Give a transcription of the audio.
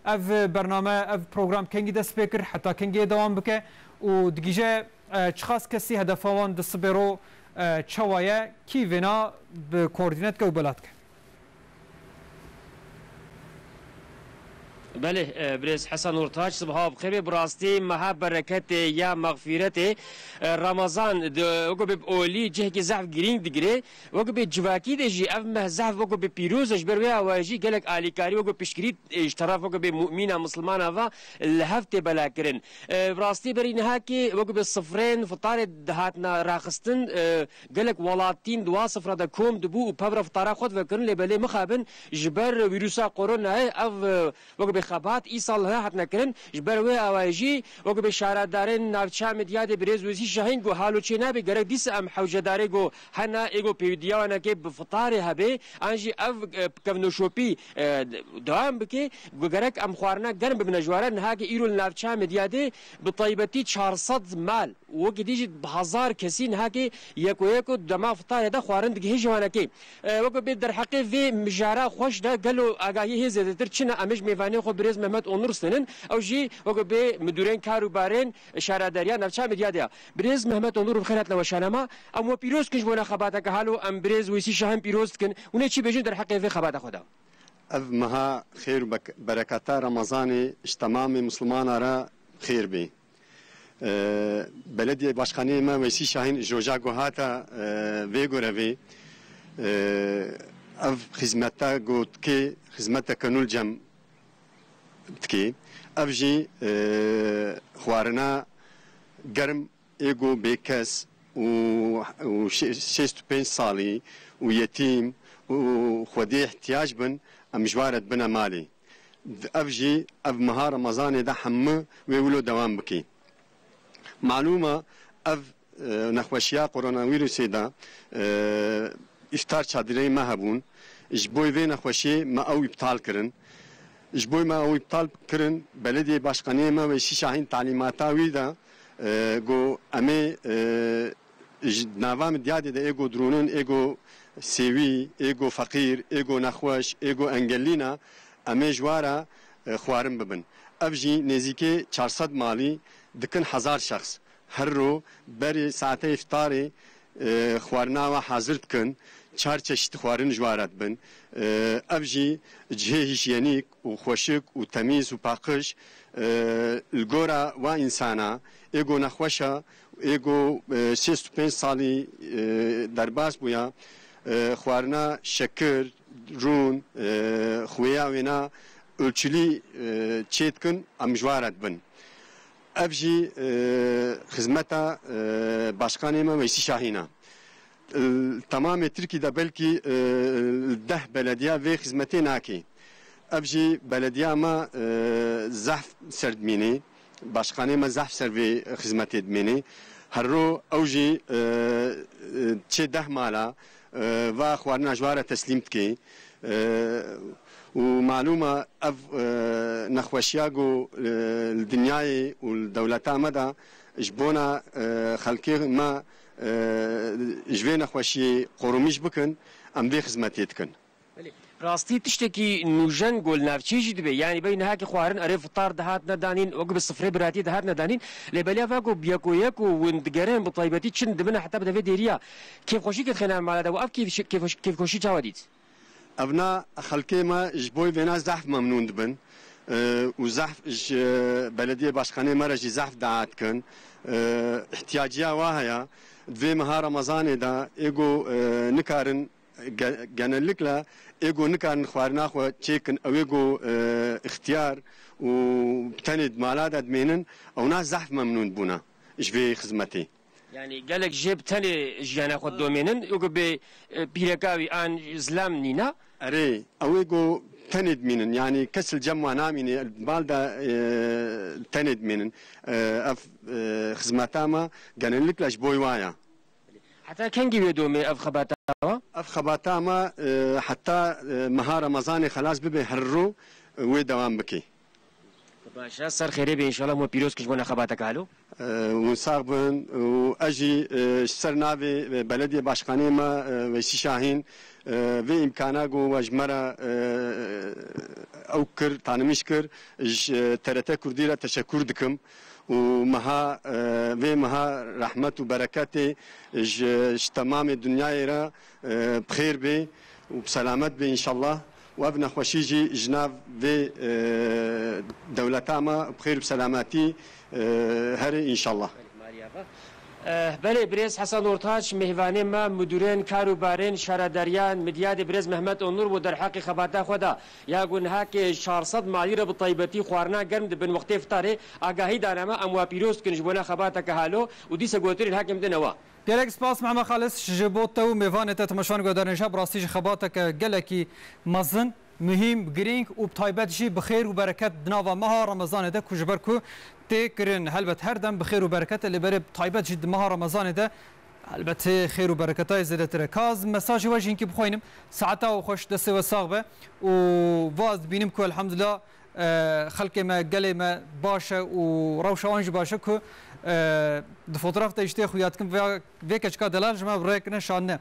اف برنامه اف پروگرام کنگی دست بکر حتی کنگی دوام بکه و دیگه چخاص کسی هدفوان دست برو چوایه کی وینا به کوردینات که و بلاد که بله بريز حسن نورتاج صباح بخير براستي مها بركات يا مغفرتي رمضان وقب اولي جهك زعف جرين دغري وقب جواكي دجي اف مه زعف وقب بيروز جبرويا واجي قالك اليكاري وقب بشكريت اشتراف وقب مؤمنه مسلمانه فا الهفت بلاكرن براستي برين هاكي وقب الصفرين فطار دهاتنا راخستن قالك ولاتين دوا صفر دا كوم دبو وبابرا فطار خد فكرن لبلي مخابن جبر فيروسا كورونا اف وقب خبات ایسال ها حتنا کرن جبروی آواجی وقت به شهردارن نافچه مدیاد برز وزی شاهین گو حالو چه نبی گرگ دیس ام حوجداری گو هنا ایگو پیودیانا که بفطاری هبه آنجی اف کفنوشوپی دوام بکی گرگ ام خوارنا گرم بنجوارن نها که ایرو نافچه مدیاده بطیبتی 400 مال وقت دیجی بهزار کسی نها که یکو دما فطار ده خوارن دیگه جوانا که وقت به در حقیقت وی مجارا خوش ده گلو آگاهی زیادتر چنه امش میوانی خو برز محمد اونور سنن او جی وقت به مدورین کاروبارین شهرداریا نفچه مدیادیا برز محمد اونور بخیرات لوشانما اما پیروز کنج بونا خباتا که حالو ام برز ویسی شهم پیروز کن اونه چی بجن در حقیقت وی خباتا خدا اف مها خير بركاتا رمضان تمام مسلمان را خير بي بلدي باشخاني ما ويسي شاهين جوجا جوهاتا فيغو رفي اف خدمتا قوت كي خدمتا كنول جم تكي اف جي خوارنا گرم ايجو بيكس و 65 صالي ويتيم وخودي احتياج بن امجوارت بنا مالي افجي اف مها رمضان ده حمه ويولو دوام بكي معلومه اف نخوشيا كورونا فيروس ده افطار چادري ما هبون جبوي في نخوشي ما او ابطال كرن جبوي ما او ابطال كرن بلدي باشقانيه ما وشي شاهين تعليماتا ويدا جو امي نظام ديادي ده ايجو درونن ايجو سيوي ايجو فقير ايجو نخوش ايجو انجلينا امي جوارا خوارم ببن افجي نزيكي 400 مالي دكن 1000 شخص هر رو بري ساعتي افطاري خوارنا و حاضر كن 4 چشت خوارن جوارات بن افجي جهه هيجينيك وخوشك وتميز وباقش الجورا وانسانا ايجو نخوشا ايجو 65 سالي درباس بويا خوارنا شکر رون خویا وینا ölçülü çetkin amjvarat bin. Evji hizmeta başkanıma ve şahina. Tamamı Türkiye'de belki 10 belediye ve hizmeti naki. Evji belediye ma zahf serdmini, başkanıma zahf servi hizmet edmini. Herro evji çe 10 mala و خوارنا جوارة تسليمت كي ومعلومة أف نخوشياغو الدنياي والدولتا مدى جبونا خلقي ما جوي نخوشي قروميش بكن أم بي خزمتيتكن راستي تشتكي نوجن قول نافشيجي دبي يعني بين هاكي خوارن أريف فطار دهات ندانين وقب الصفري براتي دهات ندانين لبليا فاكو بياكو ياكو وندقرين بطيبتي تشن دبنا حتى بدا في ديريا كيف خوشي كتخينا مع هذا وأف كيف خوشي جواديت أبنا خلقي ما جبوي بينا زحف ممنون دبن وزحف بلدية باشخاني مرجي زحف دعات كن احتياجيا واهيا دوي مها رمضان دا ايجو نكارن genellikle ego nikan خوارنا خو چيكن او ego اختيار وبتند مالات ادمينن او ناس زحف ممنون بونا ايش في خدمتي يعني قالك جيب تاني جانا خو دومينن او بيركاوي ان اسلام نينا اري او ego تند مينن يعني كسل جمع ناميني المال دا تند مينن اف خدمتاما genellikle جبوي وايا حتى كان جيبي دومي اف خباتا اف خباتا ما حتى مها رمضان خلاص ببي هرو ودوام بكي باشا سر خيري ان شاء الله مو بيروز كش بنا خباتك هالو وصاغبن واجي سرنافي بلديه باشقاني ما ويسي شاهين في امكانه جو وجمره او كر تانمشكر ترتا كرديره تشكر دكم ومها في مها رحمه وبركاته تمام الدنيا را بخير به وبسلامات به ان شاء الله وابن خوشيجي جناب في دولتاما بخير بسلاماتي هري ان شاء الله. بله برز حسن نورتاج مهوانه ما مدیران کاروباران شهرداریان مدیاد برز محمد اونور و در حق خبرتا خدا یا گونها که 400 مالی را به طیبتی خوارنا گرم بن وقت افطاره آگاهی دارم اموا پیروز کنج بنا خبرتا که حالو و دیس گوتری الحاکم دنوا گلک سپاس محمد خالص جبوت و میوان تماشان گودار نشاب راستیش خبرتا که گلکی مزن مهم گرینگ و طیبت جی بخیر و برکت دنوا ماه رمضان ده کجبر کو تكرن هلبت هردم بخير وبركات اللي برب طيبات جد مها رمضان ده البته خير وبركات زادت ركاز مساج وجه انك بخوينم ساعتها وخش دسه وصاغبه وواز بينم كو الحمد لله خلق ما قال ما باشه وروشانج باشه كو د فوتوغراف تشتي خوياتكم فيك اشكا دلال جما بريك نشانه